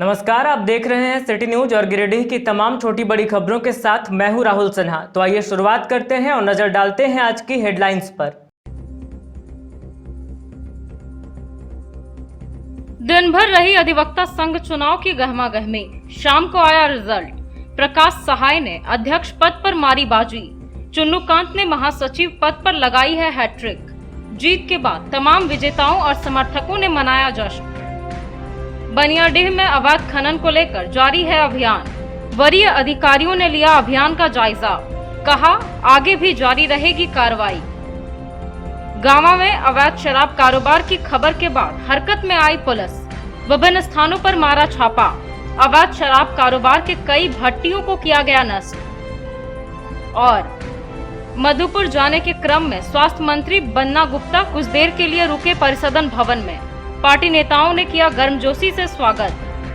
नमस्कार, आप देख रहे हैं सिटी न्यूज और गिरिडीह की तमाम छोटी बड़ी खबरों के साथ मैं हूं राहुल सिन्हा। तो आइए शुरुआत करते हैं और नजर डालते हैं आज की हेडलाइंस पर। दिन भर रही अधिवक्ता संघ चुनाव की गहमागहमी, शाम को आया रिजल्ट। प्रकाश सहाय ने अध्यक्ष पद पर मारी बाजी, चुन्नूकांत ने महासचिव पद पर लगाई है हैट्रिक। जीत के बाद तमाम विजेताओं और समर्थकों ने मनाया जश्न। बनियाडीह में अवैध खनन को लेकर जारी है अभियान, वरीय अधिकारियों ने लिया अभियान का जायजा, कहा आगे भी जारी रहेगी कार्रवाई। गांवा में अवैध शराब कारोबार की खबर के बाद हरकत में आई पुलिस, विभिन्न स्थानों पर मारा छापा, अवैध शराब कारोबार के कई भट्टियों को किया गया नष्ट। और मधुपुर जाने के क्रम में स्वास्थ्य मंत्री बन्ना गुप्ता कुछ देर के लिए रुके परिसदन भवन में, पार्टी नेताओं ने किया गर्मजोशी से स्वागत,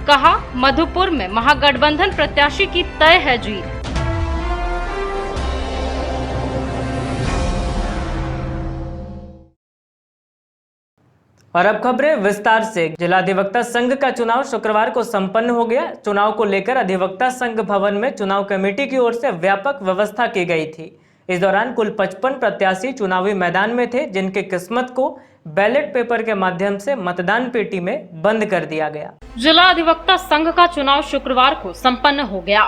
कहा मधुपुर में महागठबंधन प्रत्याशी की तय है जीत। और अब खबरें विस्तार से। जिला अधिवक्ता संघ का चुनाव शुक्रवार को संपन्न हो गया। चुनाव को लेकर अधिवक्ता संघ भवन में चुनाव कमेटी की ओर से व्यापक व्यवस्था की गई थी। इस दौरान कुल 55 प्रत्याशी चुनावी मैदान में थे, जिनके किस्मत को बैलेट पेपर के माध्यम से मतदान पेटी में बंद कर दिया गया। जिला अधिवक्ता संघ का चुनाव शुक्रवार को संपन्न हो गया।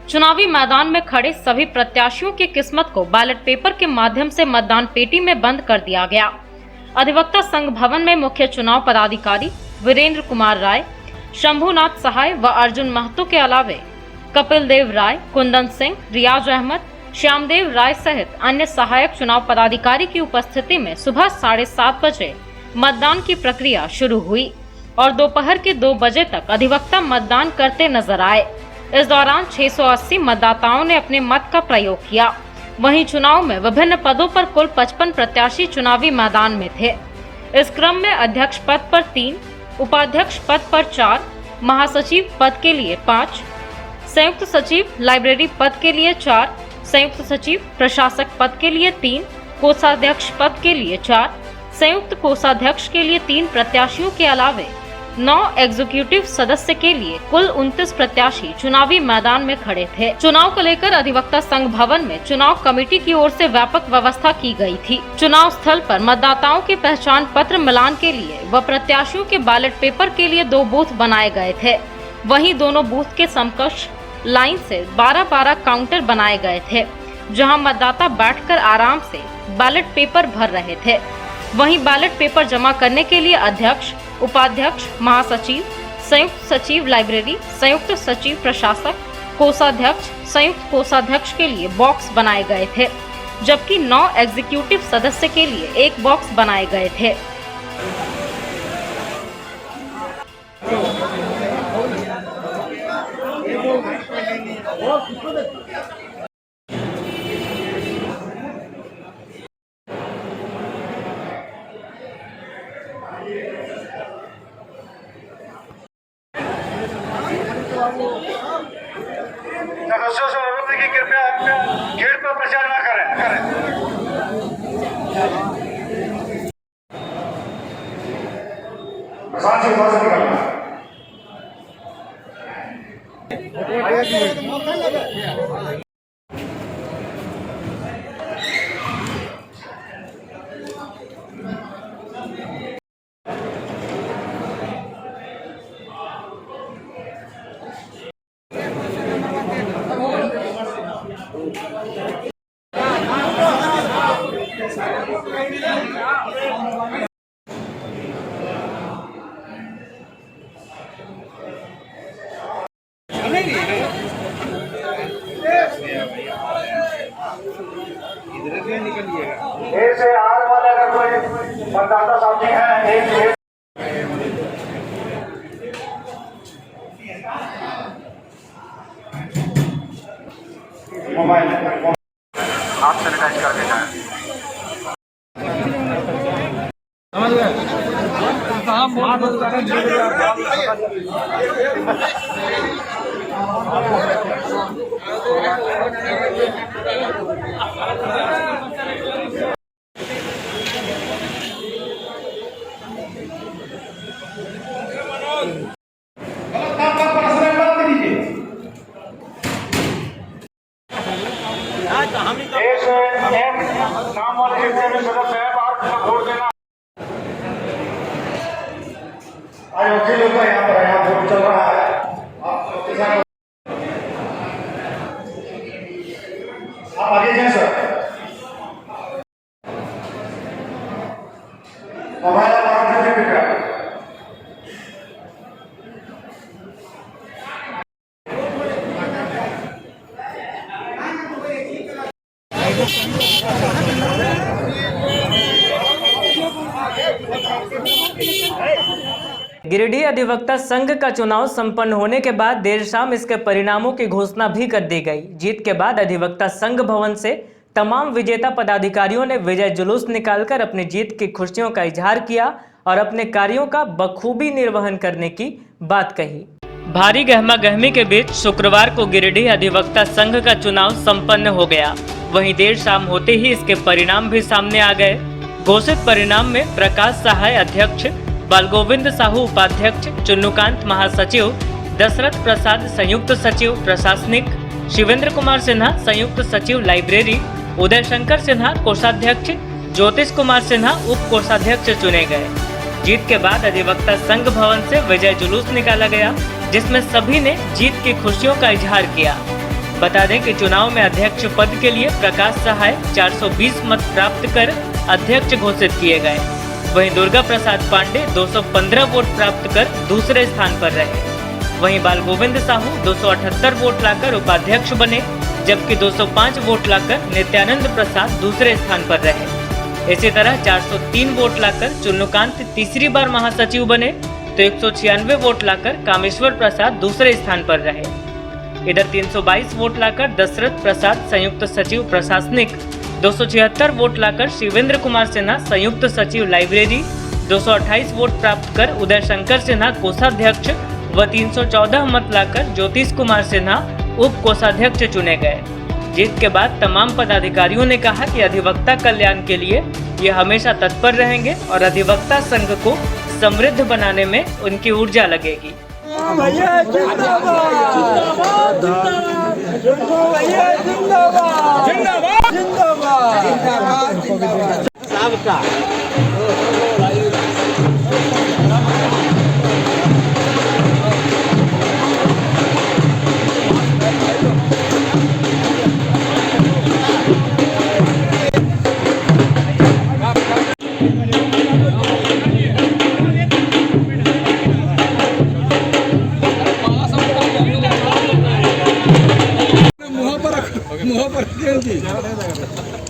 चुनावी मैदान में खड़े सभी प्रत्याशियों की किस्मत को बैलेट पेपर के माध्यम से मतदान पेटी में बंद कर दिया गया। अधिवक्ता संघ भवन में मुख्य चुनाव पदाधिकारी वीरेंद्र कुमार राय, शंभुनाथ सहाय व अर्जुन महतो के अलावे कपिल देव राय, कुंदन सिंह, रियाज अहमद, श्यामदेव राय सहित अन्य सहायक चुनाव पदाधिकारी की उपस्थिति में सुबह 7:30 बजे मतदान की प्रक्रिया शुरू हुई और दोपहर के 2 बजे तक अधिवक्ता मतदान करते नजर आए। इस दौरान 680 मतदाताओं ने अपने मत का प्रयोग किया। वहीं चुनाव में विभिन्न पदों पर कुल 55 प्रत्याशी चुनावी मैदान में थे। इस क्रम में अध्यक्ष पद पर 3, उपाध्यक्ष पद पर 4, महासचिव पद के लिए 5, संयुक्त सचिव लाइब्रेरी पद के लिए 4, संयुक्त सचिव प्रशासक पद के लिए 3, कोषाध्यक्ष पद के लिए 4, संयुक्त कोषाध्यक्ष के लिए 3 प्रत्याशियों के अलावे 9 एग्जीक्यूटिव सदस्य के लिए कुल 29 प्रत्याशी चुनावी मैदान में खड़े थे। चुनाव को लेकर अधिवक्ता संघ भवन में चुनाव कमेटी की ओर से व्यापक व्यवस्था की गई थी। चुनाव स्थल पर मतदाताओं के पहचान पत्र मिलान के लिए व प्रत्याशियों के बैलेट पेपर के लिए 2 बूथ बनाए गए थे। वहीं दोनों बूथ के समकक्ष लाइन से 12-12 काउंटर बनाए गए थे, जहां मतदाता बैठकर आराम से बैलेट पेपर भर रहे थे। वहीं बैलेट पेपर जमा करने के लिए अध्यक्ष, उपाध्यक्ष, महासचिव, संयुक्त सचिव लाइब्रेरी, संयुक्त सचिव प्रशासक, कोषाध्यक्ष, संयुक्त कोषाध्यक्ष के लिए बॉक्स बनाए गए थे, जबकि 9 एग्जीक्यूटिव सदस्य के लिए 1 बॉक्स बनाए गए थे। सदस्यों से अनुरोध है कि कृपया गेट पर प्रचार न करें। ए से आने वाले अगर कोई मतदाता साथी हैं, मोबाइल आप सैनिटाइज करके जाएं। गिरिडीह अधिवक्ता संघ का चुनाव संपन्न होने के बाद देर शाम इसके परिणामों की घोषणा भी कर दी गई। जीत के बाद अधिवक्ता संघ भवन से तमाम विजेता पदाधिकारियों ने विजय जुलूस निकालकर अपनी जीत की खुशियों का इजहार किया और अपने कार्यों का बखूबी निर्वहन करने की बात कही। भारी गहमा गहमी के बीच शुक्रवार को गिरिडीह अधिवक्ता संघ का चुनाव संपन्न हो गया। वहीं देर शाम होते ही इसके परिणाम भी सामने आ गए। घोषित परिणाम में प्रकाश सहाय अध्यक्ष, बालगोविंद साहू उपाध्यक्ष, चुन्नूकांत महासचिव, दशरथ प्रसाद संयुक्त सचिव प्रशासनिक, शिवेंद्र कुमार सिन्हा संयुक्त सचिव लाइब्रेरी, उदय शंकर सिन्हा कोषाध्यक्ष, ज्योतिष कुमार सिन्हा उप कोषाध्यक्ष चुने गए। जीत के बाद अधिवक्ता संघ भवन से विजय जुलूस निकाला गया, जिसमें सभी ने जीत की खुशियों का इजहार किया। बता दें कि चुनाव में अध्यक्ष पद के लिए प्रकाश सहाय 420 मत प्राप्त कर अध्यक्ष घोषित किए गए। वहीं दुर्गा प्रसाद पांडे 215 वोट प्राप्त कर दूसरे स्थान पर रहे। वहीं बालगोविंद साहू 278 वोट लाकर उपाध्यक्ष बने, जबकि 205 वोट लाकर नित्यानंद प्रसाद दूसरे स्थान पर रहे। इसी तरह 403 वोट लाकर चुन्नूकांत तीसरी बार महासचिव बने, तो 196 वोट लाकर कामेश्वर प्रसाद दूसरे स्थान पर रहे। इधर 322 वोट लाकर दशरथ प्रसाद संयुक्त सचिव प्रशासनिक, 276 वोट लाकर शिवेंद्र कुमार सिन्हा संयुक्त सचिव लाइब्रेरी, 228 वोट प्राप्त कर उदय शंकर सिन्हा कोषाध्यक्ष व 314 मत लाकर ज्योतिष कुमार सिन्हा उप कोषाध्यक्ष चुने गए। जीत के बाद तमाम पदाधिकारियों ने कहा कि अधिवक्ता कल्याण के लिए ये हमेशा तत्पर रहेंगे और अधिवक्ता संघ को समृद्ध बनाने में उनकी ऊर्जा लगेगी।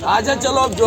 आजा चलो अब जो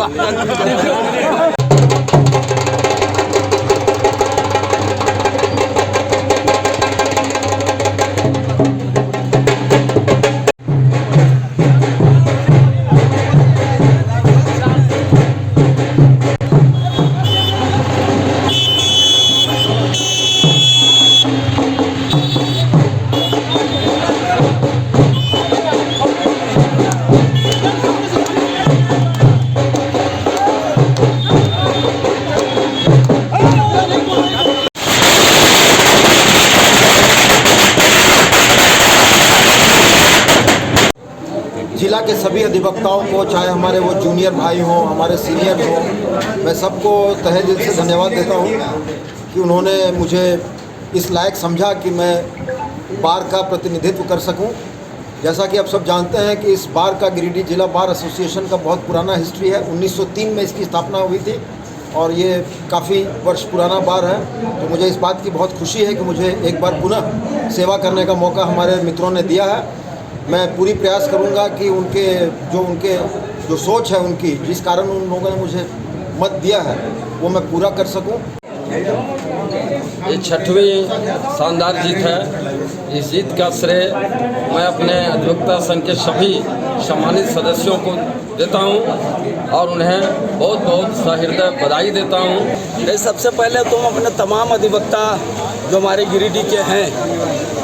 जिला के सभी अधिवक्ताओं को, चाहे हमारे वो जूनियर भाई हों, हमारे सीनियर हों, मैं सबको तहे दिल से धन्यवाद देता हूँ कि उन्होंने मुझे इस लायक समझा कि मैं बार का प्रतिनिधित्व कर सकूं। जैसा कि आप सब जानते हैं कि इस बार का गिरिडीह जिला बार एसोसिएशन का बहुत पुराना हिस्ट्री है। 1903 में इसकी स्थापना हुई थी और ये काफ़ी वर्ष पुराना बार है। तो मुझे इस बात की बहुत खुशी है कि मुझे एक बार पुनः सेवा करने का मौका हमारे मित्रों ने दिया है। मैं पूरी प्रयास करूंगा कि उनके जो सोच है, उनकी जिस कारण उन लोगों ने मुझे मत दिया है, वो मैं पूरा कर सकूं। ये 6वीं शानदार जीत है। इस जीत का श्रेय मैं अपने अधिवक्ता संघ के सभी सम्मानित सदस्यों को देता हूं और उन्हें बहुत बहुत सहृदय बधाई देता हूं। सबसे पहले तो हम अपने तमाम अधिवक्ता जो हमारे गिरिडीह के हैं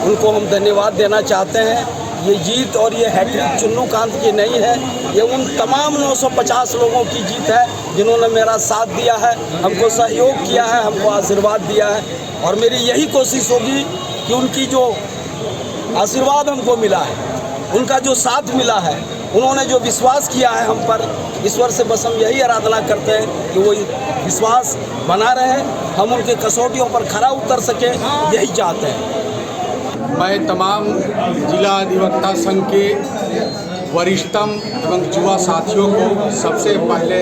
उनको हम धन्यवाद देना चाहते हैं। ये जीत और ये हैट्रिक चुन्नूकांत की नहीं है, ये उन तमाम 950 लोगों की जीत है जिन्होंने मेरा साथ दिया है, हमको सहयोग किया है, हमको आशीर्वाद दिया है। और मेरी यही कोशिश होगी कि उनकी जो आशीर्वाद हमको मिला है, उनका जो साथ मिला है, उन्होंने जो विश्वास किया है हम पर, ईश्वर से बस हम यही आराधना करते हैं कि वो विश्वास बना रहे, हम उनके कसौटियों पर खरा उतर सके, यही चाहते हैं। मैं तमाम जिला अधिवक्ता संघ के वरिष्ठतम एवं युवा साथियों को सबसे पहले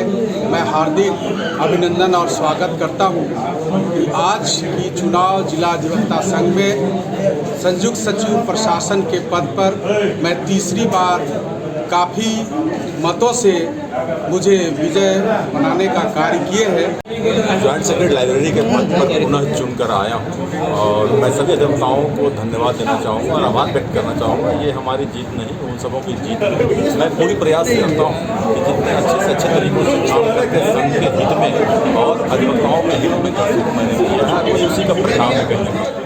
मैं हार्दिक अभिनंदन और स्वागत करता हूं कि आज की चुनाव जिला अधिवक्ता संघ में संयुक्त सचिव प्रशासन के पद पर मैं तीसरी बार काफ़ी मतों से मुझे विजय बनाने का कार्य किए हैं। जॉइंट सेक्रेटरी लाइब्रेरी के पद पर पुनः चुनकर आया हूँ और मैं सभी अधिवक्ताओं को धन्यवाद देना चाहूँगा और आभार व्यक्त करना चाहूँगा। ये हमारी जीत नहीं, उन सबों की जीत है। मैं पूरी प्रयास करता हूँ कि जितने अच्छे से अच्छे तरीकों से काम करके संघ के हित में और अधिवक्ताओं के हित में मैंने किया है, तो उसी का परिणाम है कहीं।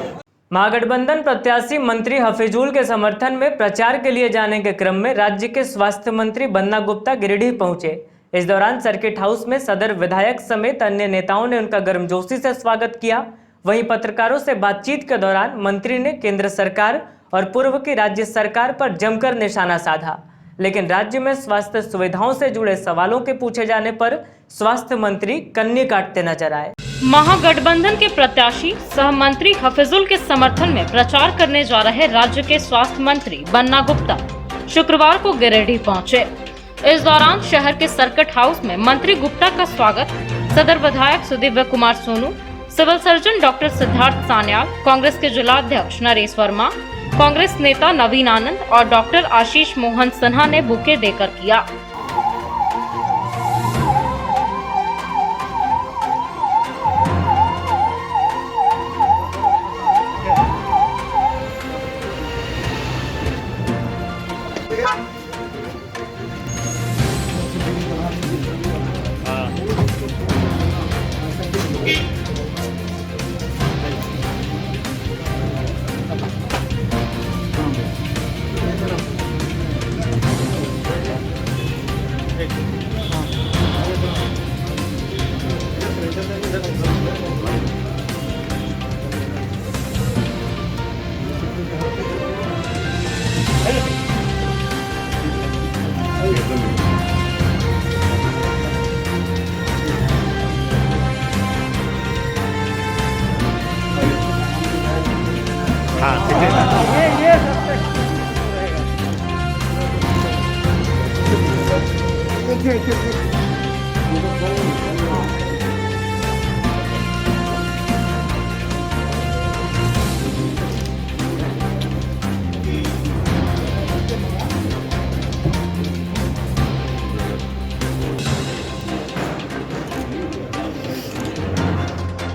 महागठबंधन प्रत्याशी मंत्री हफीजुल के समर्थन में प्रचार के लिए जाने के क्रम में राज्य के स्वास्थ्य मंत्री बन्ना गुप्ता गिरिडीह पहुंचे। इस दौरान सर्किट हाउस में सदर विधायक समेत अन्य नेताओं ने उनका गर्मजोशी से स्वागत किया। वहीं पत्रकारों से बातचीत के दौरान मंत्री ने केंद्र सरकार और पूर्व की राज्य सरकार पर जमकर निशाना साधा, लेकिन राज्य में स्वास्थ्य सुविधाओं से जुड़े सवालों के पूछे जाने पर स्वास्थ्य मंत्री कन्नी काटते नजर आए। महागठबंधन के प्रत्याशी सह मंत्री हफीजुल के समर्थन में प्रचार करने जा रहे राज्य के स्वास्थ्य मंत्री बन्ना गुप्ता शुक्रवार को गिरिडीह पहुंचे। इस दौरान शहर के सर्किट हाउस में मंत्री गुप्ता का स्वागत सदर विधायक Sudivya Kumar Sonu, civil surgeon doctor Siddharth Sanyal, Congress के जिला अध्यक्ष नरेश वर्मा, कांग्रेस नेता नवीन आनंद और डॉक्टर आशीष मोहन सिन्हा ने बुके देकर किया।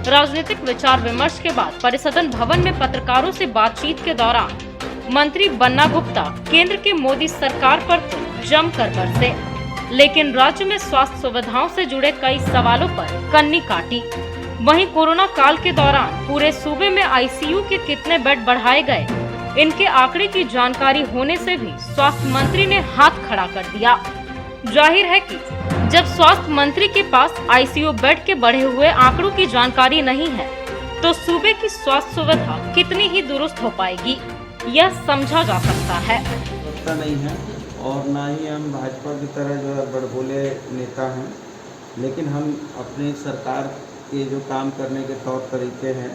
राजनीतिक विचार विमर्श के बाद परिसदन भवन में पत्रकारों से बातचीत के दौरान मंत्री बन्ना गुप्ता केंद्र की मोदी सरकार पर तो जमकर बरसे, लेकिन राज्य में स्वास्थ्य सुविधाओं से जुड़े कई सवालों पर कन्नी काटी। वहीं कोरोना काल के दौरान पूरे सूबे में आईसीयू के कितने बेड बढ़ाए गए, इनके आंकड़े की जानकारी होने से भी स्वास्थ्य मंत्री ने हाथ खड़ा कर दिया। जाहिर है कि जब स्वास्थ्य मंत्री के पास आईसीयू बेड के बढ़े हुए आंकड़ों की जानकारी नहीं है, तो सूबे की स्वास्थ्य सुविधा कितनी ही दुरुस्त हो पाएगी, यह समझा जा सकता है। नहीं है और ना ही हम भाजपा की तरह जो है बड़बोले नेता हैं, लेकिन हम अपनी सरकार के जो काम करने के तौर तरीके हैं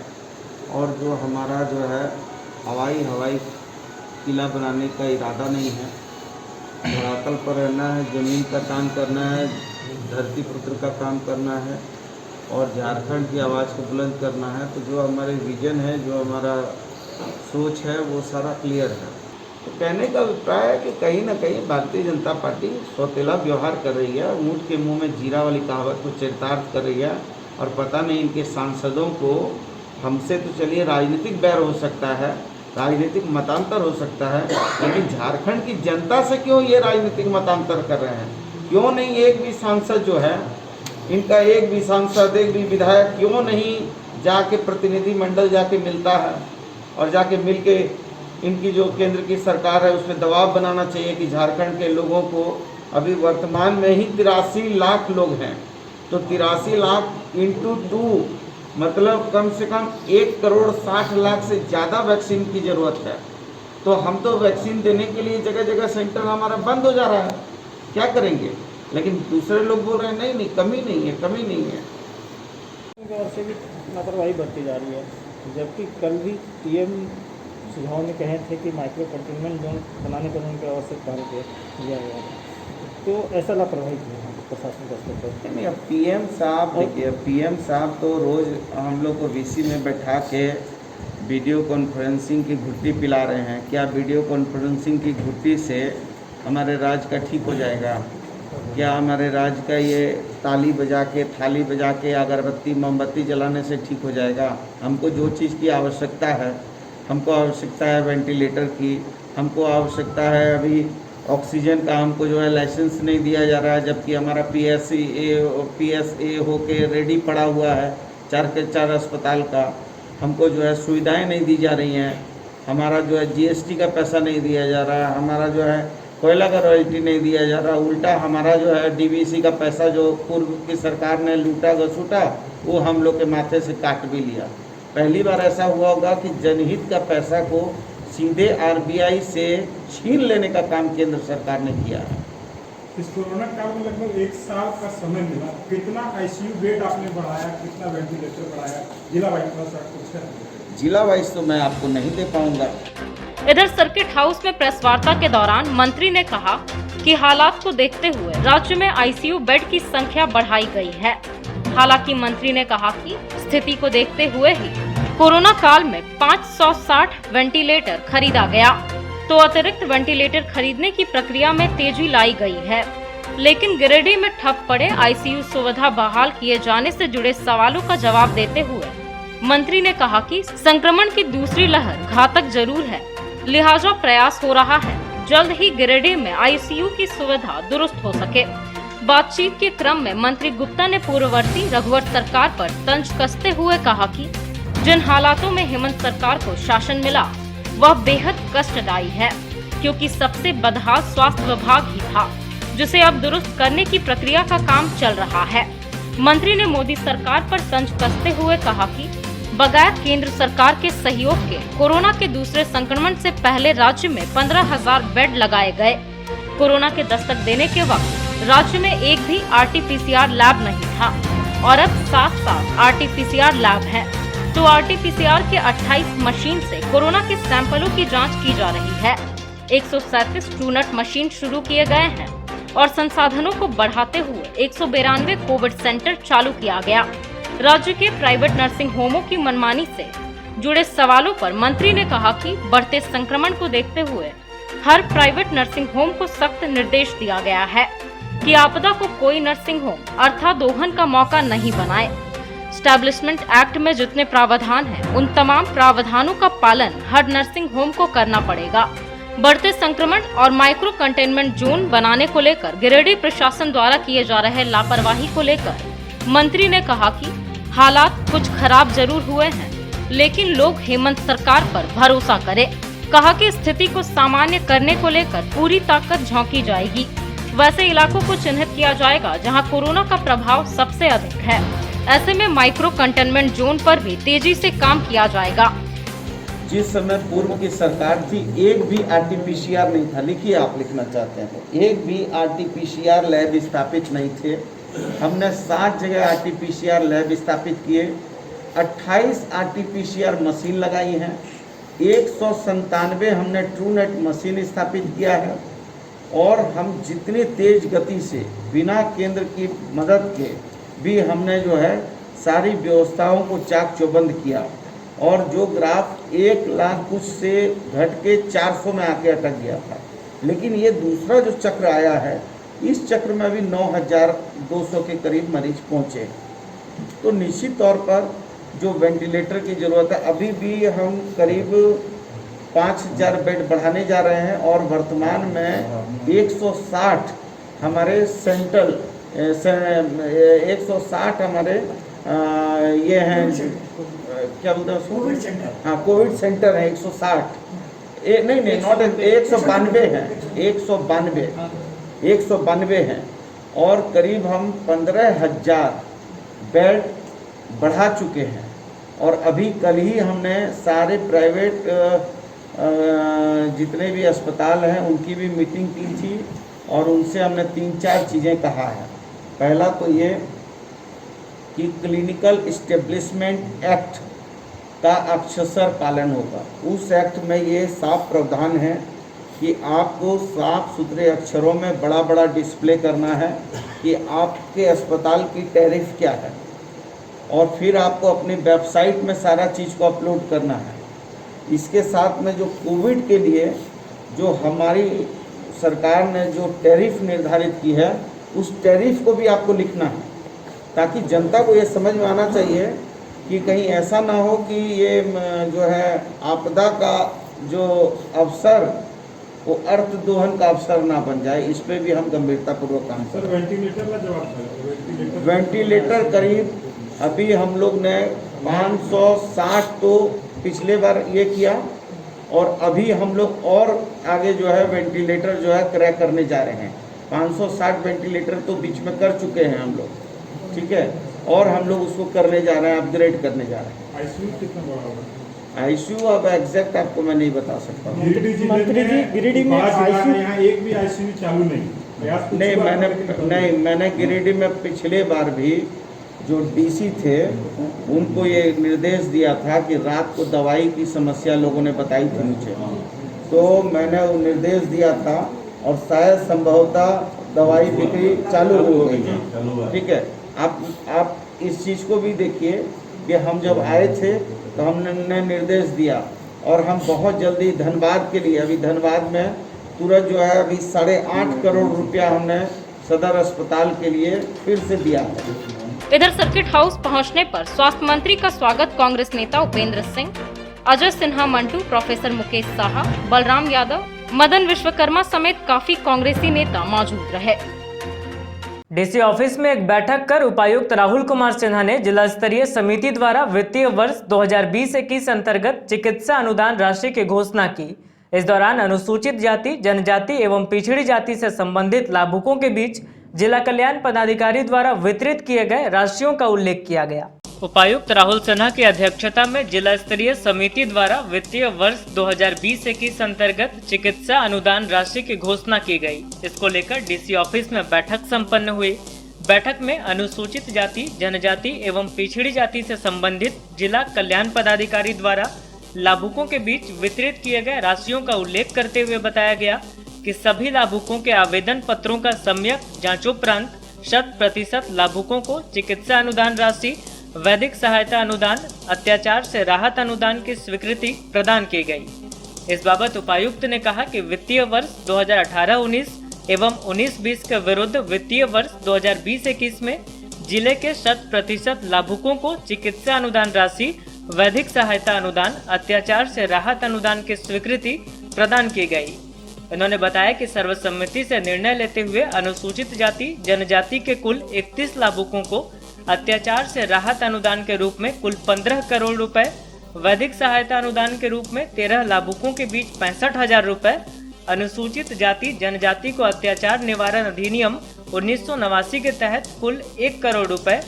और जो हमारा जो है हवाई किला बनाने का इरादा नहीं है। धरातल पर रहना है, ज़मीन का काम करना है, धरती पुत्र का काम करना है और झारखंड की आवाज़ को बुलंद करना है। तो जो हमारे विजन है, जो हमारा सोच है, वो सारा क्लियर है। तो कहने का अभिप्राय है कि कहीं ना कहीं भारतीय जनता पार्टी सौतेला व्यवहार कर रही है, ऊँट के मुंह में जीरा वाली कहावत को चरितार्थ कर रही है। और पता नहीं इनके सांसदों को हमसे तो चलिए राजनीतिक बैर हो सकता है, राजनीतिक मतांतर हो सकता है, लेकिन झारखंड की जनता से क्यों ये राजनीतिक मतांतर कर रहे हैं? क्यों नहीं एक भी सांसद जो है इनका, एक भी सांसद, एक भी विधायक क्यों नहीं जाके प्रतिनिधि मंडल जाके मिलता है और जाके मिल के इनकी जो केंद्र की सरकार है उसमें दबाव बनाना चाहिए कि झारखंड के लोगों को, अभी वर्तमान में ही 83 लाख लोग हैं, तो 83 लाख इंटू 2 मतलब कम से कम 1,60,00,000 से ज़्यादा वैक्सीन की ज़रूरत है। तो हम तो वैक्सीन देने के लिए जगह जगह सेंटर हमारा बंद हो जा रहा है, क्या करेंगे? लेकिन दूसरे लोग बोल रहे हैं नहीं, कमी नहीं है। और से भी लापरवाही बढ़ती जा रही है, जबकि कल भी पीएम सुझाव में कहे थे कि माइक्रो कंटेनमेंट जोन बनाने का उनका आवश्यक कार्य किया गया है, तो ऐसा लापरवाही किया है प्रशासन का स्तर पर। नहीं, अब पीएम साहब देखिए, पीएम साहब तो रोज़ हम लोग को वीसी में बैठा के वीडियो कॉन्फ्रेंसिंग की घुट्टी पिला रहे हैं। क्या वीडियो कॉन्फ्रेंसिंग की घुट्टी से हमारे राज्य का ठीक हो जाएगा? क्या हमारे राज्य का ये ताली बजा के, थाली बजा के, अगरबत्ती मोमबत्ती जलाने से ठीक हो जाएगा? हमको जो चीज़ की आवश्यकता है, हमको आवश्यकता है वेंटिलेटर की, हमको आवश्यकता है अभी ऑक्सीजन का, हमको जो है लाइसेंस नहीं दिया जा रहा है, जबकि हमारा PSA हो के रेडी पड़ा हुआ है 4 के 4 अस्पताल का। हमको जो है सुविधाएं नहीं दी जा रही हैं, हमारा जो है GST का पैसा नहीं दिया जा रहा है, हमारा जो है कोयला का रॉयल्टी नहीं दिया जा रहा, उल्टा हमारा जो है DVC का पैसा जो पूर्व की सरकार ने लूटा घसूटा वो हम लोग के माथे से काट भी लिया। पहली बार ऐसा हुआ होगा कि जनहित का पैसा को सीधे RBI से छीन लेने का काम केंद्र सरकार ने किया है। इस कोरोना काल में लगभग 1 साल का समय मिला, कितना ICU बेड आपने बढ़ाया, कितना वेंटिलेटर बढ़ाया, जिला वाइज कुछ है? जिला वाइज तो मैं आपको नहीं दे पाऊंगा। इधर सर्किट हाउस में प्रेस वार्ता के दौरान मंत्री ने कहा कि हालात को देखते हुए राज्य में ICU बेड की संख्या बढ़ाई गई है। हालांकि मंत्री ने कहा कि स्थिति को देखते हुए ही कोरोना काल में 560 वेंटिलेटर खरीदा गया, तो अतिरिक्त वेंटिलेटर खरीदने की प्रक्रिया में तेजी लाई गई है। लेकिन गिरिडीह में ठप पड़े ICU सुविधा बहाल किए जाने से जुड़े सवालों का जवाब देते हुए मंत्री ने कहा कि संक्रमण की दूसरी लहर घातक जरूर है, लिहाजा प्रयास हो रहा है जल्द ही गिरिडीह में ICU की सुविधा दुरुस्त हो सके। बातचीत के क्रम में मंत्री गुप्ता ने पूर्ववर्ती रघुवर सरकार पर तंज कसते हुए कहा कि जिन हालातों में हेमंत सरकार को शासन मिला वह बेहद कष्टदायी है, क्योंकि सबसे बदहाल स्वास्थ्य विभाग ही था, जिसे अब दुरुस्त करने की प्रक्रिया का काम चल रहा है। मंत्री ने मोदी सरकार पर तंज कसते हुए कहा कि बगैर केंद्र सरकार के सहयोग के कोरोना के दूसरे संक्रमण से पहले राज्य में 15,000 बेड लगाए गए। कोरोना के दस्तक देने के वक्त राज्य में एक भी RT-PCR लैब नहीं था और अब 7 RT-PCR लैब है, तो RT-PCR के 28 मशीन से कोरोना के सैंपलों की जांच की जा रही है। 137 ट्रूनेट मशीन शुरू किए गए हैं और संसाधनों को बढ़ाते हुए 192 कोविड सेंटर चालू किया गया। राज्य के प्राइवेट नर्सिंग होमों की मनमानी से जुड़े सवालों पर मंत्री ने कहा कि बढ़ते संक्रमण को देखते हुए हर प्राइवेट नर्सिंग होम को सख्त निर्देश दिया गया है कि आपदा को कोई नर्सिंग होम अर्थात दोहन का मौका नहीं बनाए। एस्टैब्लिशमेंट एक्ट में जितने प्रावधान हैं, उन तमाम प्रावधानों का पालन हर नर्सिंग होम को करना पड़ेगा। बढ़ते संक्रमण और माइक्रो कंटेनमेंट जोन बनाने को लेकर गिरिडीह प्रशासन द्वारा किए जा रहे लापरवाही को लेकर मंत्री ने कहा कि हालात कुछ खराब जरूर हुए हैं, लेकिन लोग हेमंत सरकार पर भरोसा करें। कहा कि स्थिति को सामान्य करने को लेकर पूरी ताकत झोंकी जाएगी। वैसे इलाकों को चिन्हित किया जाएगा जहां कोरोना का प्रभाव सबसे अधिक है। ऐसे में माइक्रो कंटेनमेंट जोन पर भी तेजी से काम किया जाएगा। जिस समय पूर्व की सरकार थी, एक भी RT-PCR नहीं था। लिखिए, आप लिखना चाहते हैं तो एक भी RT-PCR लैब स्थापित नहीं थे। हमने 7 जगह RT-PCR लैब स्थापित किए, 28 RT-PCR मशीन लगाई हैं, 197 हमने ट्रूनेट मशीन स्थापित किया है और हम जितनी तेज गति से बिना केंद्र की मदद के भी हमने जो है सारी व्यवस्थाओं को चाक चौबंद किया और जो ग्राफ 1 लाख कुछ से घट के 400 में आके अटक गया था। लेकिन ये दूसरा जो चक्र आया है, इस चक्र में अभी 9,200 के करीब मरीज पहुँचे। तो निश्चित तौर पर जो वेंटिलेटर की ज़रूरत है, अभी भी हम करीब 5,000 बेड बढ़ाने जा रहे हैं और वर्तमान में 160 हमारे सेंट्रल 160 हमारे ये हैं, क्या बोलते हैं उसको, हाँ कोविड सेंटर है 160 नहीं नॉट 192 हैं, 192 हैं और करीब हम 15,000 बेड बढ़ा चुके हैं। और अभी कल ही हमने सारे प्राइवेट जितने भी अस्पताल हैं उनकी भी मीटिंग की थी और उनसे हमने 3-4 चीज़ें कहा है। पहला तो ये कि क्लिनिकल इस्टेब्लिशमेंट एक्ट का अक्षरशः पालन होगा। उस एक्ट में ये साफ प्रावधान है कि आपको साफ सुथरे अक्षरों में बड़ा बड़ा डिस्प्ले करना है कि आपके अस्पताल की टैरिफ क्या है और फिर आपको अपनी वेबसाइट में सारा चीज़ को अपलोड करना है। इसके साथ में जो कोविड के लिए जो हमारी सरकार ने जो टैरिफ निर्धारित की है उस टैरिफ को भी आपको लिखना है, ताकि जनता को ये समझ में आना चाहिए कि कहीं ऐसा ना हो कि ये जो है आपदा का जो अवसर वो अर्थ दोहन का अवसर ना बन जाए। इस पे भी हम गंभीरतापूर्वक काम कर रहे हैं। वेंटिलेटर का जवाब वेंटिलेटर करीब अभी हम लोग ने 560 तो पिछले बार ये किया, और अभी हम लोग और आगे जो है वेंटिलेटर जो है क्रय करने जा रहे हैं। 560 वेंटिलेटर तो बीच में कर चुके हैं हम लोग, ठीक है, और हम लोग उसको करने जा रहे हैं, अपग्रेड करने जा रहे हैं। आईसीयू कितना बड़ा होगा? आईसीयू अब एग्जैक्ट आपको मैं नहीं बता सकता हूँ। मंत्री जी, गिरिडीह में आईसीयू यहाँ एक भी आईसीयू चालू नहीं। मैंने गिरिडीह में पिछले बार भी जो डीसी थे उनको ये निर्देश दिया था कि रात को दवाई की समस्या लोगों ने बताई थी मुझे, तो मैंने वो निर्देश दिया था और शायद संभवतः दवाई बिक्री चालू हो गई है, ठीक है। आप इस चीज़ को भी देखिए कि हम जब आए थे तो हमने निर्देश दिया, और हम बहुत जल्दी धनबाद के लिए, अभी धनबाद में तुरंत जो है अभी 8.5 करोड़ रुपया हमने सदर अस्पताल के लिए फिर से दिया है। इधर सर्किट हाउस पहुंचने पर स्वास्थ्य मंत्री का स्वागत कांग्रेस नेता उपेंद्र सिंह, अजय सिन्हा मंटू, प्रोफेसर मुकेश साहा, बलराम यादव, मदन विश्वकर्मा समेत काफी कांग्रेसी नेता मौजूद रहे। डीसी ऑफिस में एक बैठक कर उपायुक्त राहुल कुमार सिन्हा ने जिला स्तरीय समिति द्वारा वित्तीय वर्ष 2020-21 अंतर्गत चिकित्सा अनुदान राशि की घोषणा की। इस दौरान अनुसूचित जाति, जनजाति एवं पिछड़ी जाति से संबंधित लाभुकों के बीच जिला कल्याण पदाधिकारी द्वारा वितरित किए गए राशियों का उल्लेख किया गया। उपायुक्त राहुल सिन्हा की अध्यक्षता में जिला स्तरीय समिति द्वारा वित्तीय वर्ष 2020-21 अंतर्गत चिकित्सा अनुदान राशि की घोषणा की गई। इसको लेकर डीसी ऑफिस में बैठक संपन्न हुई। बैठक में अनुसूचित जाति, जनजाति एवं पिछड़ी जाति से संबंधित जिला कल्याण पदाधिकारी द्वारा लाभुकों के बीच वितरित किए गए राशियों का उल्लेख करते हुए बताया गया कि सभी लाभुकों के आवेदन पत्रों का सम्यक जांचोपरांत 100% लाभुकों को चिकित्सा अनुदान राशि, वैदिक सहायता अनुदान, अत्याचार से राहत अनुदान की स्वीकृति प्रदान की गई। इस बाबत उपायुक्त ने कहा कि वित्तीय वर्ष 2018-19 एवं 19-20 के विरुद्ध वित्तीय वर्ष 2020-21 में जिले के 100% लाभुकों को चिकित्सा अनुदान राशि, वैदिक सहायता अनुदान, अत्याचार से राहत अनुदान की स्वीकृति प्रदान की गई। उन्होंने बताया कि सर्वसम्मति से निर्णय लेते हुए अनुसूचित जाति, जनजाति के कुल 31 लाभुकों को अत्याचार से राहत अनुदान के रूप में कुल 15 करोड़ रुपए, वैदिक सहायता अनुदान के रूप में 13 लाभुकों के बीच 65,000 रुपए, अनुसूचित जाति, जनजाति को अत्याचार निवारण अधिनियम 1989 के तहत कुल 1 करोड़ रुपए,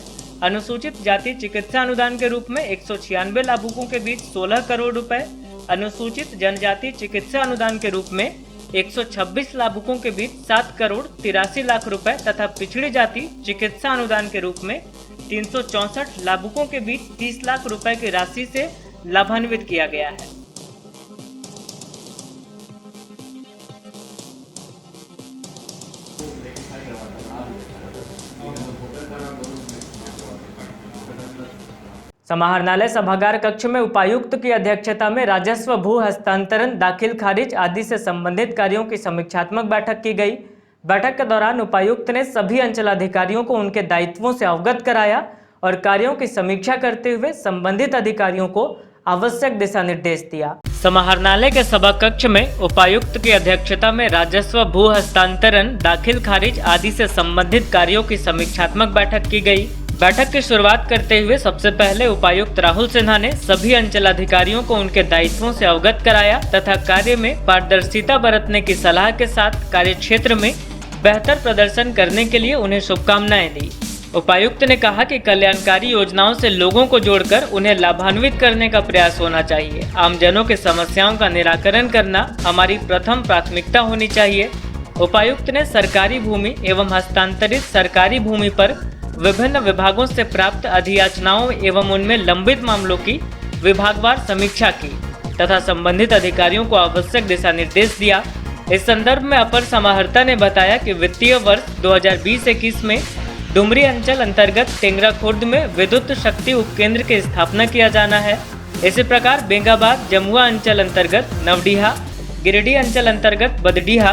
अनुसूचित जाति चिकित्सा अनुदान के रूप में 196 लाभुकों के बीच 16 करोड़ रुपए, अनुसूचित जनजाति चिकित्सा अनुदान के रूप में 126 लाभुकों के बीच 7 करोड़ 83 लाख रुपए तथा पिछड़ी जाति चिकित्सा अनुदान के रूप में 364 लाभुकों के बीच 30 लाख रुपए की राशि से लाभान्वित किया गया है। समाहरणालय सभागार कक्ष में उपायुक्त की अध्यक्षता में राजस्व, भू हस्तांतरण, दाखिल खारिज आदि से संबंधित कार्यों की समीक्षात्मक बैठक की गई। बैठक के दौरान उपायुक्त ने सभी अंचलाधिकारियों को उनके दायित्वों से अवगत कराया और कार्यों की समीक्षा करते हुए संबंधित अधिकारियों को आवश्यक दिशा निर्देश दिया। समाहरणालय के सभा कक्ष में उपायुक्त की अध्यक्षता में राजस्व, भू हस्तांतरण, दाखिल खारिज आदि से संबंधित कार्यों की समीक्षात्मक बैठक की गई। बैठक की शुरुआत करते हुए सबसे पहले उपायुक्त राहुल सिन्हा ने सभी अंचलाधिकारियों को उनके दायित्वों से अवगत कराया तथा कार्य में पारदर्शिता बरतने की सलाह के साथ कार्य क्षेत्र में बेहतर प्रदर्शन करने के लिए उन्हें शुभकामनाएं दी। उपायुक्त ने कहा कि कल्याणकारी योजनाओं से लोगों को जोड़कर उन्हें लाभान्वित करने का प्रयास होना चाहिए। आमजनों के समस्याओं का निराकरण करना हमारी प्रथम प्राथमिकता होनी चाहिए। उपायुक्त ने सरकारी भूमि एवं हस्तांतरित सरकारी भूमि पर विभिन्न विभागों से प्राप्त अधियाचनाओं एवं उनमें लंबित मामलों की विभागवार समीक्षा की तथा संबंधित अधिकारियों को आवश्यक दिशा निर्देश दिया। इस संदर्भ में अपर समाहर्ता ने बताया कि वित्तीय वर्ष 2020-21 में डुमरी अंचल अंतर्गत टेंगरा खुर्द में विद्युत शक्ति उपकेंद्र की स्थापना किया जाना है। इसी प्रकार बेंगाबाद जमुआ अंचल अंतर्गत नवडीहा, गिरिडीह अंचल अंतर्गत बदडीहा,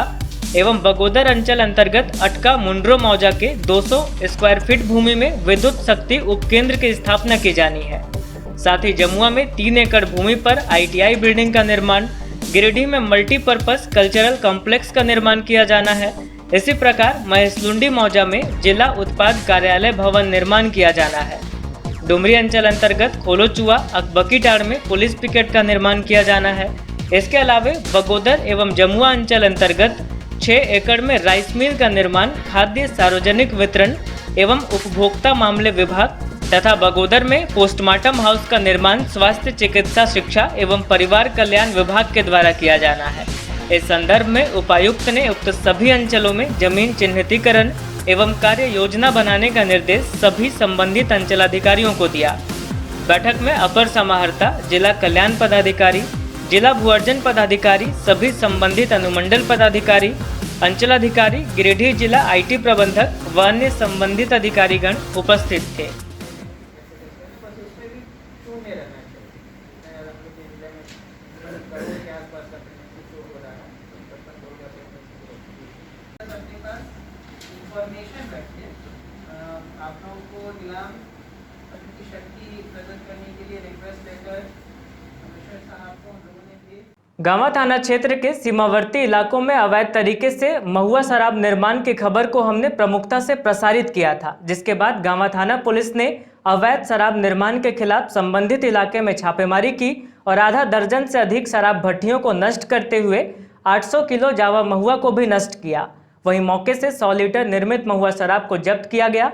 एवं बगोदर अंचल अंतर्गत अटका मुंड्रो मौजा के 200 स्क्वायर फीट भूमि में विद्युत शक्ति उपकेंद्र की स्थापना की जानी है। साथ ही जमुआ में 3 एकड़ भूमि पर ITI बिल्डिंग का निर्माण, गिरिडीह में मल्टीपर्पज कल्चरल कॉम्प्लेक्स का निर्माण किया जाना है। इसी प्रकार महेशलुंडी मौजा में जिला उत्पाद कार्यालय भवन निर्माण किया जाना है। डुमरी अंचल अंतर्गत खोलोचुआ अकबकीटाड़ में पुलिस पिकेट का निर्माण किया जाना है। इसके अलावा बगोदर एवं जमुआ अंचल अंतर्गत 6 एकड़ में राइस मिल का निर्माण खाद्य सार्वजनिक वितरण एवं उपभोक्ता मामले विभाग तथा बगोदर में पोस्टमार्टम हाउस का निर्माण स्वास्थ्य चिकित्सा शिक्षा एवं परिवार कल्याण विभाग के द्वारा किया जाना है। इस संदर्भ में उपायुक्त ने उक्त सभी अंचलों में जमीन चिन्हितीकरण एवं कार्य योजना बनाने का निर्देश सभी संबंधित अंचलाधिकारियों को दिया। बैठक में अपर समाहर्ता, जिला कल्याण पदाधिकारी, जिला भूअर्जन पदाधिकारी, सभी संबंधित अनुमंडल पदाधिकारी, अंचलाधिकारी, गिरिडीह जिला IT प्रबंधक व अन्य संबंधित अधिकारीगण उपस्थित थे। आप लोगों को नीलाम की शक्ति प्रदर्शन करने के लिए रिक्वेस्ट लेकर कमिश्नर साहब को हम लोगों ने भेज। गांवा थाना क्षेत्र के सीमावर्ती इलाकों में अवैध तरीके से महुआ शराब निर्माण की खबर को हमने प्रमुखता से प्रसारित किया था, जिसके बाद गांवा थाना पुलिस ने अवैध शराब निर्माण के खिलाफ संबंधित इलाके में छापेमारी की और आधा दर्जन से अधिक शराब भट्टियों को नष्ट करते हुए 800 किलो जावा महुआ को भी नष्ट किया। वहीं मौके से 100 लीटर निर्मित महुआ शराब को जब्त किया गया।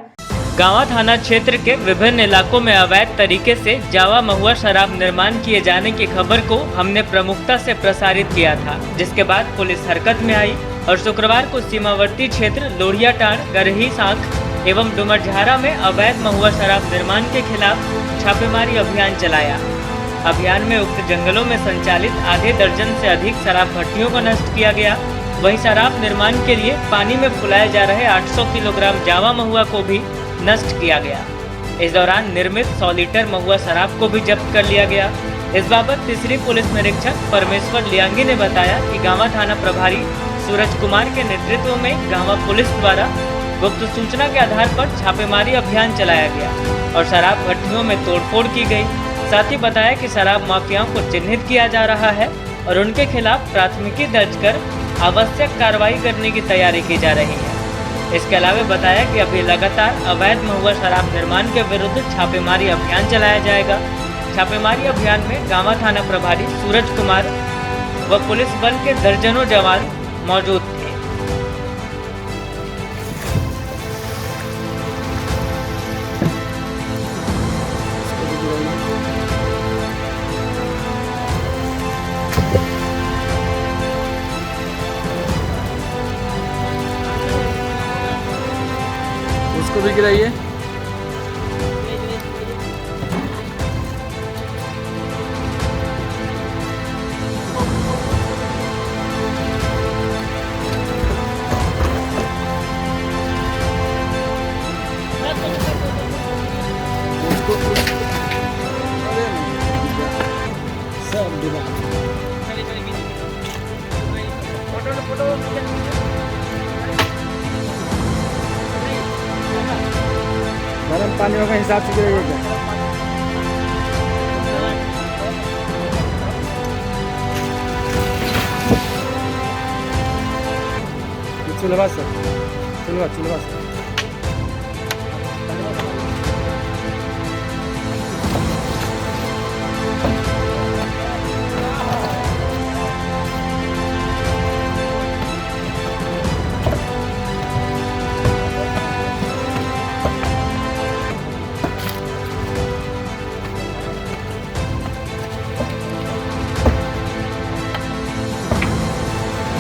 गांवा थाना क्षेत्र के विभिन्न इलाकों में अवैध तरीके से जावा महुआ शराब निर्माण किए जाने की खबर को हमने प्रमुखता से प्रसारित किया था, जिसके बाद पुलिस हरकत में आई और शुक्रवार को सीमावर्ती क्षेत्र लोढ़ियाटाड़, गरही सांख एवं डुमरझारा में अवैध महुआ शराब निर्माण के खिलाफ छापेमारी अभियान चलाया। अभियान में उक्त जंगलों में संचालित आधे दर्जन से अधिक शराब भट्टियों को नष्ट किया गया। वहीं शराब निर्माण के लिए पानी में फुलाए जा रहे 800 किलोग्राम जावा महुआ को भी नष्ट किया गया। इस दौरान निर्मित 100 लीटर महुआ शराब को भी जब्त कर लिया गया। इस बाबत तीसरी पुलिस निरीक्षक परमेश्वर लियांगी ने बताया कि गांवा थाना प्रभारी सूरज कुमार के नेतृत्व में गांवा पुलिस द्वारा गुप्त सूचना के आधार पर छापेमारी अभियान चलाया गया और शराब भट्टियों में तोड़फोड़ की गई। साथ ही बताया कि शराब माफियाओं को चिन्हित किया जा रहा है और उनके खिलाफ प्राथमिकी दर्ज कर आवश्यक कार्रवाई करने की तैयारी की जा रही है। इसके अलावा बताया कि अभी लगातार अवैध महुआ शराब निर्माण के विरुद्ध छापेमारी अभियान चलाया जाएगा। छापेमारी अभियान में गांवा थाना प्रभारी सूरज कुमार व पुलिस बल के दर्जनों जवान मौजूद थे। उसको भी गिराइए। गर्म पानी का हिसाब से गिरेगा क्या? चुलवा सर, चुलवा सर।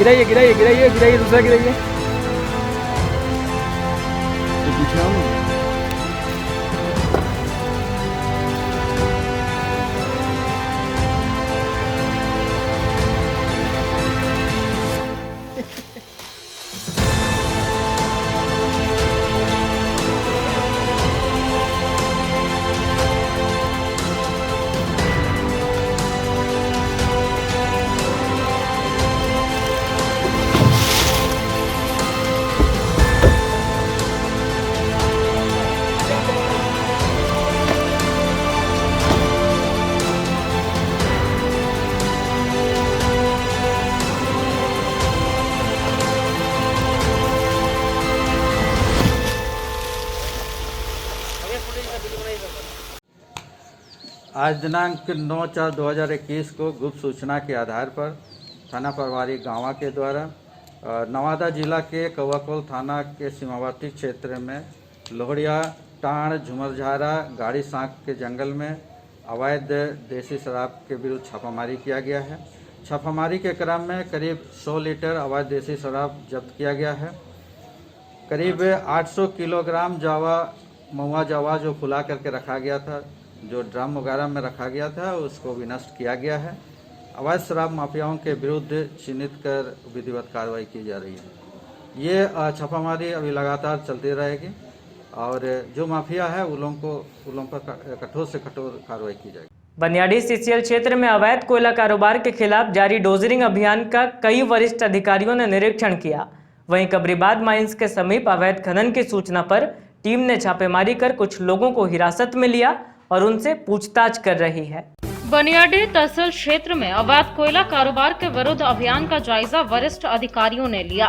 गिराइए दूसरा गिराइए। आज दिनांक 9/4/2021 को गुप्त सूचना के आधार पर थाना प्रभारी गांवा के द्वारा नवादा जिला के कौवाकोल थाना के सीमावर्ती क्षेत्र में लोहड़िया, टाण, झुमरझारा, गाड़ी सांक के जंगल में अवैध देसी शराब के विरुद्ध छापामारी किया गया है। छापामारी के क्रम में करीब 100 लीटर अवैध देसी शराब जब्त किया गया है। करीब 800 किलोग्राम महुआ जावा जो फुला करके रखा गया था, जो ड्रम वगैरह में रखा गया था, उसको भी नष्ट किया गया है। अवैध शराब माफियाओं के विरुद्ध चिन्हित कर विधिवत कार्रवाई की जा रही है। ये छापामारी अभी लगातार चलती रहेगी और जो माफिया है उन लोगों पर कठोर से कठोर कार्रवाई की जाएगी। बनियाडी सीसीएल क्षेत्र में अवैध कोयला कारोबार के खिलाफ जारी डोजरिंग अभियान का कई वरिष्ठ अधिकारियों ने निरीक्षण किया। वहीं कबरीबाद माइंस के समीप अवैध खनन की सूचना पर टीम ने छापेमारी कर कुछ लोगों को हिरासत में लिया और उनसे पूछताछ कर रही है। बनियाडी तहसील क्षेत्र में अवैध कोयला कारोबार के विरुद्ध अभियान का जायजा वरिष्ठ अधिकारियों ने लिया।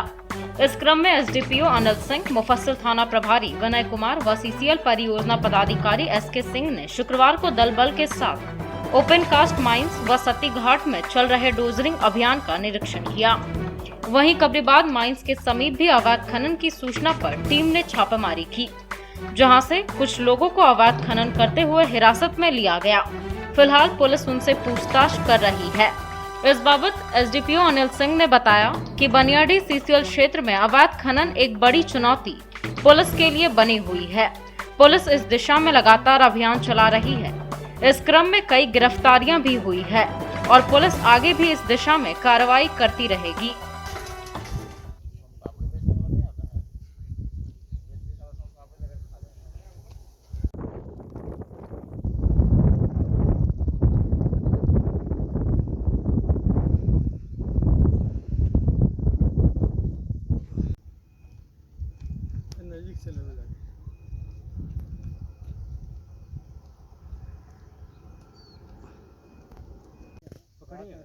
इस क्रम में एसडीपीओ अनिल सिंह, मुफस्सिल थाना प्रभारी विनय कुमार व सीसीएल परियोजना पदाधिकारी एसके सिंह ने शुक्रवार को दल बल के साथ ओपन कास्ट माइंस व सती घाट में चल रहे डोजरिंग अभियान का निरीक्षण किया। वहीं कबरीबाद माइंस के समीप भी अवैध खनन की सूचना पर टीम ने छापेमारी की, जहां से कुछ लोगों को अवैध खनन करते हुए हिरासत में लिया गया। फिलहाल पुलिस उनसे पूछताछ कर रही है। इस बाबत एसडीपीओ अनिल सिंह ने बताया कि बनियाडी सीसीएल क्षेत्र में अवैध खनन एक बड़ी चुनौती पुलिस के लिए बनी हुई है। पुलिस इस दिशा में लगातार अभियान चला रही है। इस क्रम में कई गिरफ्तारियां भी हुई है और पुलिस आगे भी इस दिशा में कार्रवाई करती रहेगी।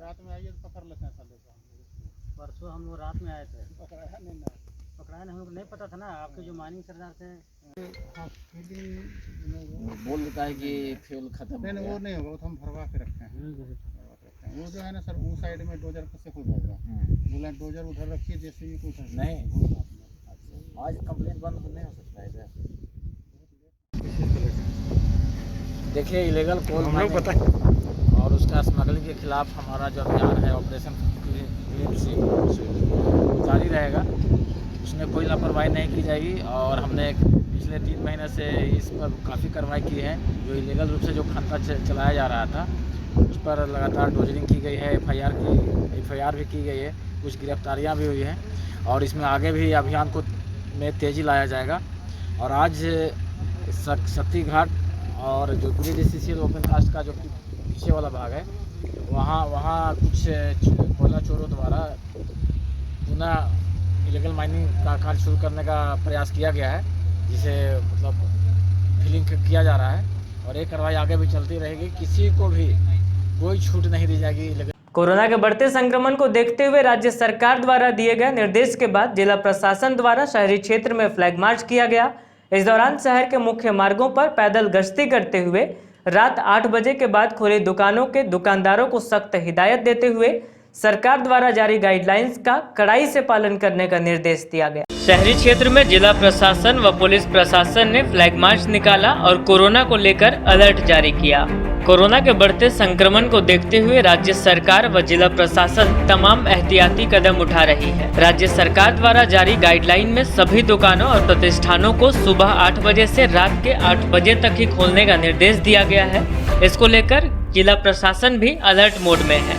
रात में आइए तो पकड़ लेते हैं साले को। परसों हम लोग रात में आए थे, पकड़ाया नहीं, हमको नहीं पता था ना आपके जो माइनिंग सरदार थे। बोल देता है कि फ्यूल खत्म। नहीं वो नहीं होगा, वो तो हम भरवा के रखे हैं। वो जो है ना सर, वो साइड में डोजर से हो जाएगा। बोला डोजर उधर रखिए, जेसीबी को उधर नहीं। आज कंप्लेंट बंद नहीं हो सकता है सर। देखिए इलीगल कोल माइनिंग और उसका स्मगलिंग के खिलाफ हमारा जो अभियान है ऑपरेशन जारी रहेगा। उसमें कोई लापरवाही नहीं की जाएगी और हमने पिछले 3 महीने से इस पर काफ़ी कार्रवाई की है। जो इलीगल रूप से जो खनन चलाया जा रहा था उस पर लगातार डोजरिंग की गई है, एफआईआर भी की गई है, कुछ गिरफ्तारियाँ भी हुई हैं और इसमें आगे भी अभियान को में तेज़ी लाया जाएगा। और आज सती घाट और जो पूरी सीसीएल ओपन कास्ट का जो पीछे वाला भाग है वहाँ कुछ कोयला चोरों द्वारा पुनः इलीगल माइनिंग का कार्य शुरू करने का प्रयास किया गया है, जिसे मतलब फिलिंग किया जा रहा है और ये कार्रवाई आगे भी चलती रहेगी। किसी को भी कोई छूट नहीं दी जाएगी। कोरोना के बढ़ते संक्रमण को देखते हुए राज्य सरकार द्वारा दिए गए निर्देश के बाद जिला प्रशासन द्वारा शहरी क्षेत्र में फ्लैग मार्च किया गया। इस दौरान शहर के मुख्य मार्गों पर पैदल गश्ती करते हुए रात 8 बजे के बाद खुली दुकानों के दुकानदारों को सख्त हिदायत देते हुए सरकार द्वारा जारी गाइडलाइंस का कड़ाई से पालन करने का निर्देश दिया गया। शहरी क्षेत्र में जिला प्रशासन व पुलिस प्रशासन ने फ्लैग मार्च निकाला और कोरोना को लेकर अलर्ट जारी किया। कोरोना के बढ़ते संक्रमण को देखते हुए राज्य सरकार व जिला प्रशासन तमाम एहतियाती कदम उठा रही है। राज्य सरकार द्वारा जारी गाइडलाइन में सभी दुकानों और प्रतिष्ठानों को सुबह 8 बजे से रात के 8 बजे तक ही खोलने का निर्देश दिया गया है। इसको लेकर जिला प्रशासन भी अलर्ट मोड में है।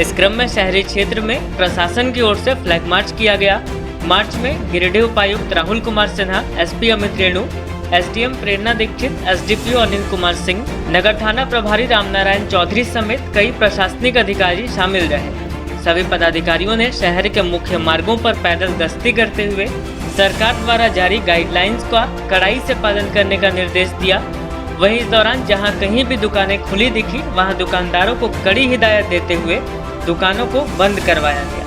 इस क्रम में शहरी क्षेत्र में प्रशासन की ओर से फ्लैग मार्च किया गया। मार्च में गिरिडीह उपायुक्त राहुल कुमार सिन्हा, एसपी अमित रेणु, एसडीएम प्रेरणा दीक्षित, एसडीपीओ अनिल कुमार सिंह, नगर थाना प्रभारी रामनारायण चौधरी समेत कई प्रशासनिक अधिकारी शामिल रहे। सभी पदाधिकारियों ने शहर के मुख्य मार्गों पर पैदल गश्ती करते हुए सरकार द्वारा जारी गाइडलाइंस का कड़ाई से पालन करने का निर्देश दिया। वहीं इस दौरान जहां कहीं भी दुकानें खुली दिखी वहां दुकानदारों को कड़ी हिदायत देते हुए दुकानों को बंद करवाया गया।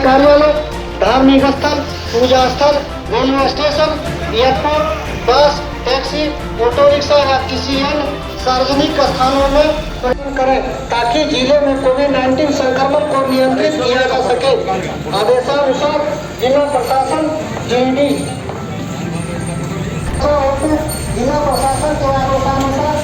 कार्यालय, धार्मिक स्थल, पूजा स्थल, रेलवे स्टेशन, एयरपोर्ट, बस, टैक्सी, ऑटो रिक्शा या किसी अन्य सार्वजनिक स्थानों में प्रयोग करें ताकि जिले में कोविड-19 संक्रमण को नियंत्रित किया जा सके। आदेशानुसार जिला प्रशासन जीडी जिला प्रशासन के आदेशानुसार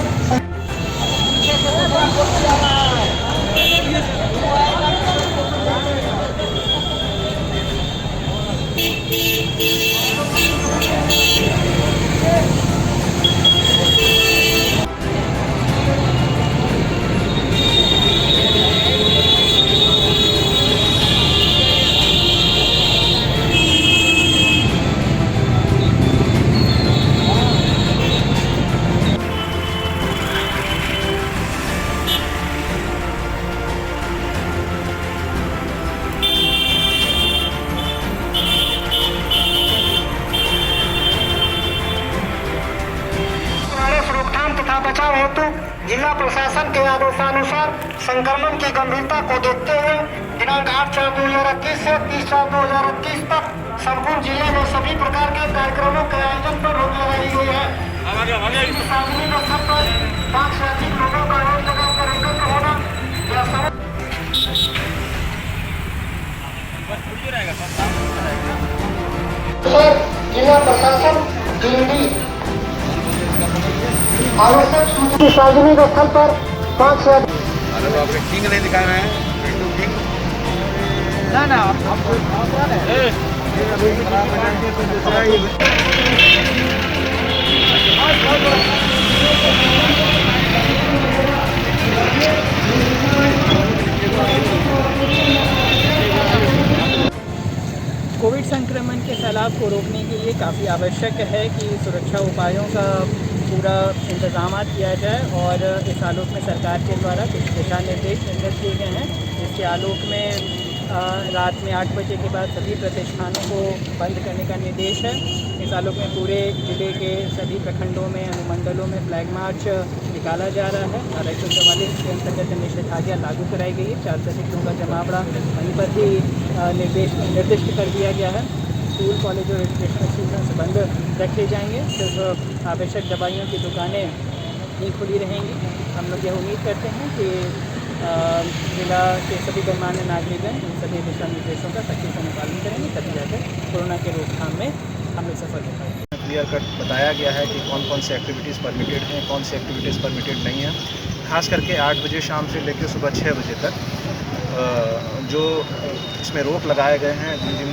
बचाव हेतु जिला प्रशासन के आदेशानुसार संक्रमण की गंभीरता को देखते हुए दिनांक 8/4/2021 से 30/4/2021 तक संपूर्ण जिले में सभी प्रकार के कार्यक्रमों के आयोजन पर रोक लगाई गई है। सार्वजनिक स्थल पर 5 से अधिक लोगों का एक जगह पर एकत्र होना या जिला प्रशासन दिल्ली आवश्यक सूची सार्वजनिक स्थल पर 5 से अधिक किंग नहीं दिखाना है ना कोविड संक्रमण के फैलाव को रोकने के लिए काफ़ी आवश्यक है कि सुरक्षा उपायों का पूरा इंतजाम किया जाए और इस आलोक में सरकार के द्वारा कुछ दिशा निर्देश निर्गत किए गए हैं। इसके आलोक में रात में 8 बजे के बाद सभी प्रतिष्ठानों को बंद करने का निर्देश है। इस आलोक में पूरे जिले के सभी प्रखंडों में अनुमंडलों में फ्लैग मार्च निकाला जा रहा है और 144 के अंतर्गत निषेधाज्ञा लागू कराई गई है। 4 से अधिक लोगों का जमावड़ा वहीं पर भी निर्दिष्ट कर दिया गया है। स्कूल, कॉलेज और एजुकेशनल इंस्टीट्यूशन बंद रखे जाएंगे। सिर्फ आवश्यक दवाइयों की दुकानें ही खुली रहेंगी। हम लोग यह उम्मीद करते हैं कि जिला के सभी गणमान्य नागरिकगण इन सभी दिशा निर्देशों का सख्ती से पालन करेंगे, तभी जाकर कोरोना के रोकथाम में हम लोग सफल हो पाएंगे। क्लियर कट बताया गया है कि कौन कौन सी एक्टिविटीज़ परमिटेड हैं, कौन सी एक्टिविटीज़ परमिटेड नहीं हैं। खास करके 8 बजे शाम से लेकर सुबह 6 बजे तक जो इसमें रोक लगाए गए हैं, जिन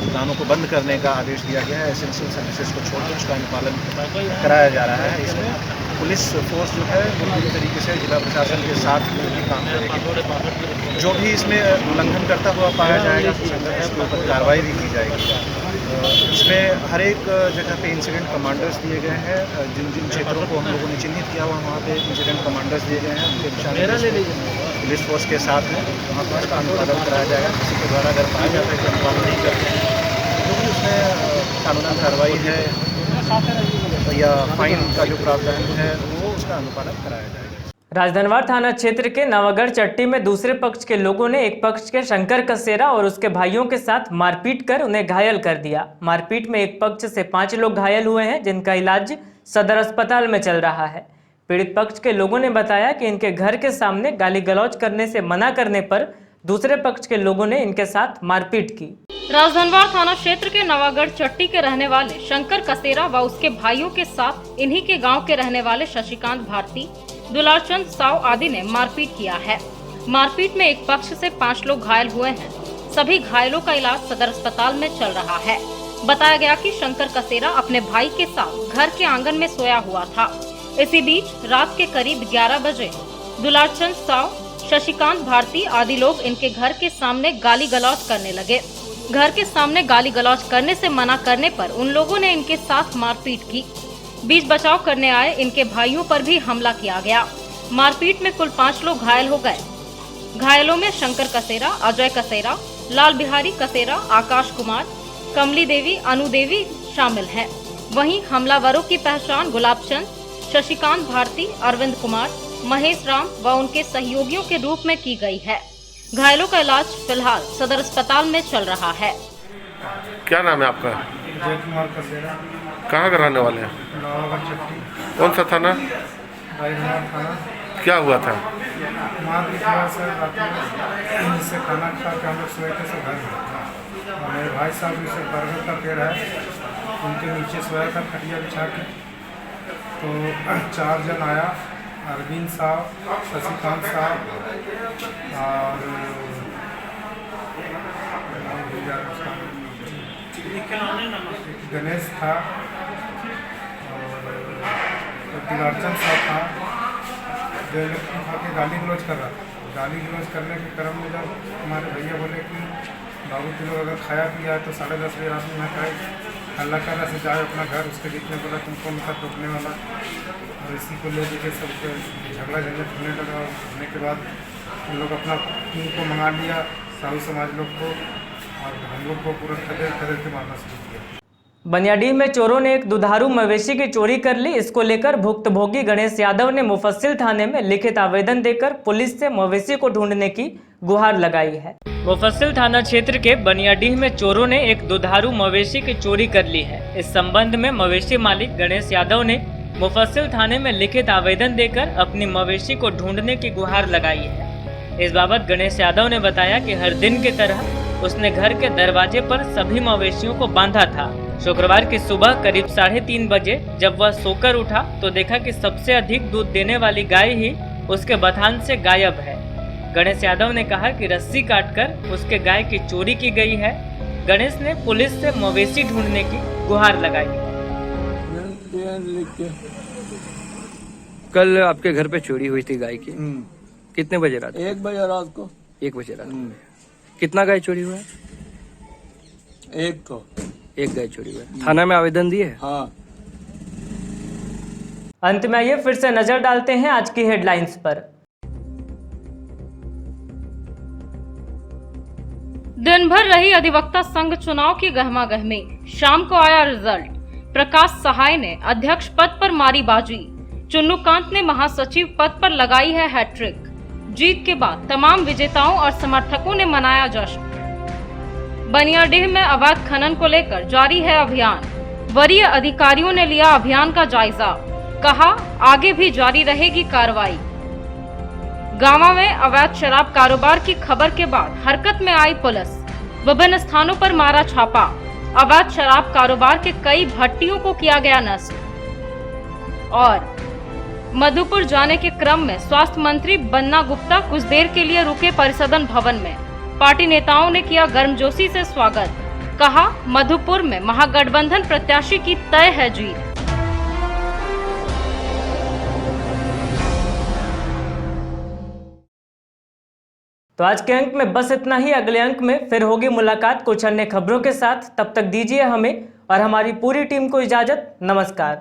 दुकानों को बंद करने का आदेश दिया गया है, एसेंशियल सर्विसेज को छोड़कर उसका अनुपालन कराया जा रहा है। इसमें पुलिस फोर्स जो है वो पूरी तरीके से जिला प्रशासन के साथ भी काम करेगी। जो भी इसमें उल्लंघन करता हुआ पाया जाएगा उसके ऊपर कार्रवाई भी की जाएगी। इसमें हर एक जगह पे इंसिडेंट कमांडर्स दिए गए हैं। जिन जिन क्षेत्रों को हम लोगों ने चिन्हित किया हुआ वहाँ पे इंसिडेंट कमांडर्स दिए गए हैं। उनके दिशा पुलिस फोर्स के साथ में वहाँ पर उसका अनुपालन कराया जाएगा। किसी के द्वारा अगर पाया जाता है कि अनुपालन नहीं करते हैं तो भी उसमें कानूनन कार्रवाई है या फाइन का जो प्रावधान है वो उसका अनुपालन कराया जाएगा। राजधनवार थाना क्षेत्र के नवागढ़ चट्टी में दूसरे पक्ष के लोगों ने एक पक्ष के शंकर कसेरा और उसके भाइयों के साथ मारपीट कर उन्हें घायल कर दिया। मारपीट में एक पक्ष से 5 लोग घायल हुए हैं, जिनका इलाज सदर अस्पताल में चल रहा है। पीड़ित पक्ष के लोगों ने बताया कि इनके घर के सामने गाली गलौज करने से मना करने पर दूसरे पक्ष के लोगों ने इनके साथ मारपीट की। राजधनवार थाना क्षेत्र के नवागढ़ चट्टी के रहने वाले शंकर कसेरा व उसके भाइयों के साथ इन्हीं के गांव के रहने वाले शशिकांत भारती, दुलारचंद साव आदि ने मारपीट किया है। मारपीट में एक पक्ष से 5 लोग घायल हुए हैं। सभी घायलों का इलाज सदर अस्पताल में चल रहा है। बताया गया कि शंकर कसेरा अपने भाई के साथ घर के आंगन में सोया हुआ था। इसी बीच रात के करीब 11 बजे दुलारचंद साव, शशिकांत भारती आदि लोग इनके घर के सामने गाली गलौज करने लगे। घर के सामने गाली गलौज करने से मना करने पर उन लोगों ने इनके साथ मारपीट की। बीच बचाव करने आए इनके भाइयों पर भी हमला किया गया। मारपीट में कुल 5 लोग घायल हो गए। घायलों में शंकर कसेरा, अजय कसेरा, लाल बिहारी कसेरा, आकाश कुमार, कमली देवी, अनु देवी शामिल हैं। वहीं हमलावरों की पहचान गुलाबचंद, शशिकांत भारती, अरविंद कुमार, महेश राम व उनके सहयोगियों के रूप में की गई है। घायलों का इलाज फिलहाल सदर अस्पताल में चल रहा है। क्या नाम है आपका? जय कुमार कसेरा। कहाँ के रहने वाले हैं? नवागढ़ चट्टी। कौन सा थाना? रायगढ़ थाना। क्या हुआ था? मार पिटवा से रात में से खाना खा के हम लोग सोए थे से घर में, और मेरे भाई साहब जैसे बरगद का पेड़ है उनके नीचे सोया था खटिया बिछा के। तो 4 जन आया, अरविंद साहब, शशिकांत साहब और गणेश था और दिलारचंद साहब था, जो इलेक्ट्रिक खा के गाली गलौज कर रहा था। गाली गलौज करने के क्रम में जब हमारे भैया बोले कि बाबू तुम लोग अगर खाया पिया है तो 10:30 बजे रात में खाए हल्ला कर रहा से जाए अपना घर। उसके बीच में बोला तुमको मतलब टोकने वाला, और इसी को लेकर के सब झगड़ा झंझट होने लगा। और होने के बाद हम लोग अपना टीम को मंगा लिया, साहू समाज लोग को, और हम लोग को पूरा खदेड़ के मारना शुरू किया। बनियाडीह में चोरों ने एक दुधारू मवेशी की चोरी कर ली। इसको लेकर भुक्तभोगी गणेश यादव ने मुफस्सिल थाने में लिखित आवेदन देकर पुलिस से मवेशी को ढूंढने की गुहार लगाई है। मुफस्सिल थाना क्षेत्र के बनियाडीह में चोरों ने एक दुधारू मवेशी की चोरी कर ली है। इस संबंध में मवेशी मालिक गणेश यादव ने मुफस्सिल थाने में लिखित आवेदन देकर अपनी मवेशी को ढूंढने की गुहार लगाई है। इस बाबत गणेश यादव ने बताया कि हर दिन की तरह उसने घर के दरवाजे पर सभी मवेशियों को बांधा था। शुक्रवार की सुबह करीब 3:30 बजे जब वह सोकर उठा तो देखा कि सबसे अधिक दूध देने वाली गाय ही उसके बथान से गायब है। गणेश यादव ने कहा कि रस्सी काटकर उसके गाय की चोरी की गई है। गणेश ने पुलिस से मवेशी ढूंढने की गुहार लगाई। कल आपके घर पे चोरी हुई थी गाय की, कितने बजे रात? 1 बजे रात को। 1 बजे रात में। कितना गाय चोरी हुआ है? एक गाय चोरी हुआ है। थाना में आवेदन दिए? हाँ। अंत में आइए फिर से नजर डालते हैं आज की हेडलाइंस पर। दिन भर रही अधिवक्ता संघ चुनाव की गहमागहमी, शाम को आया रिजल्ट। प्रकाश सहाय ने अध्यक्ष पद पर मारी बाजी, चुन्नूकांत ने महासचिव पद पर लगाई है हैट्रिक। जीत के बाद तमाम विजेताओं और समर्थकों ने मनाया जश्न। बनियाडीह में अवैध खनन को लेकर जारी है अभियान। वरीय अधिकारियों ने लिया अभियान का जायजा, कहा आगे भी जारी रहेगी कार्रवाई। गांवा में अवैध शराब कारोबार की खबर के बाद हरकत में आई पुलिस, विभिन्न स्थानों पर मारा छापा। अवैध शराब कारोबार के कई भट्टियों को किया गया नष्ट। और मधुपुर जाने के क्रम में स्वास्थ्य मंत्री बन्ना गुप्ता कुछ देर के लिए रुके परिसदन भवन में। पार्टी नेताओं ने किया गर्मजोशी से स्वागत, कहा मधुपुर में महागठबंधन प्रत्याशी की तय है जीत। तो आज के अंक में बस इतना ही। अगले अंक में फिर होगी मुलाकात कुछ अन्य खबरों के साथ। तब तक दीजिए हमें और हमारी पूरी टीम को इजाजत। नमस्कार।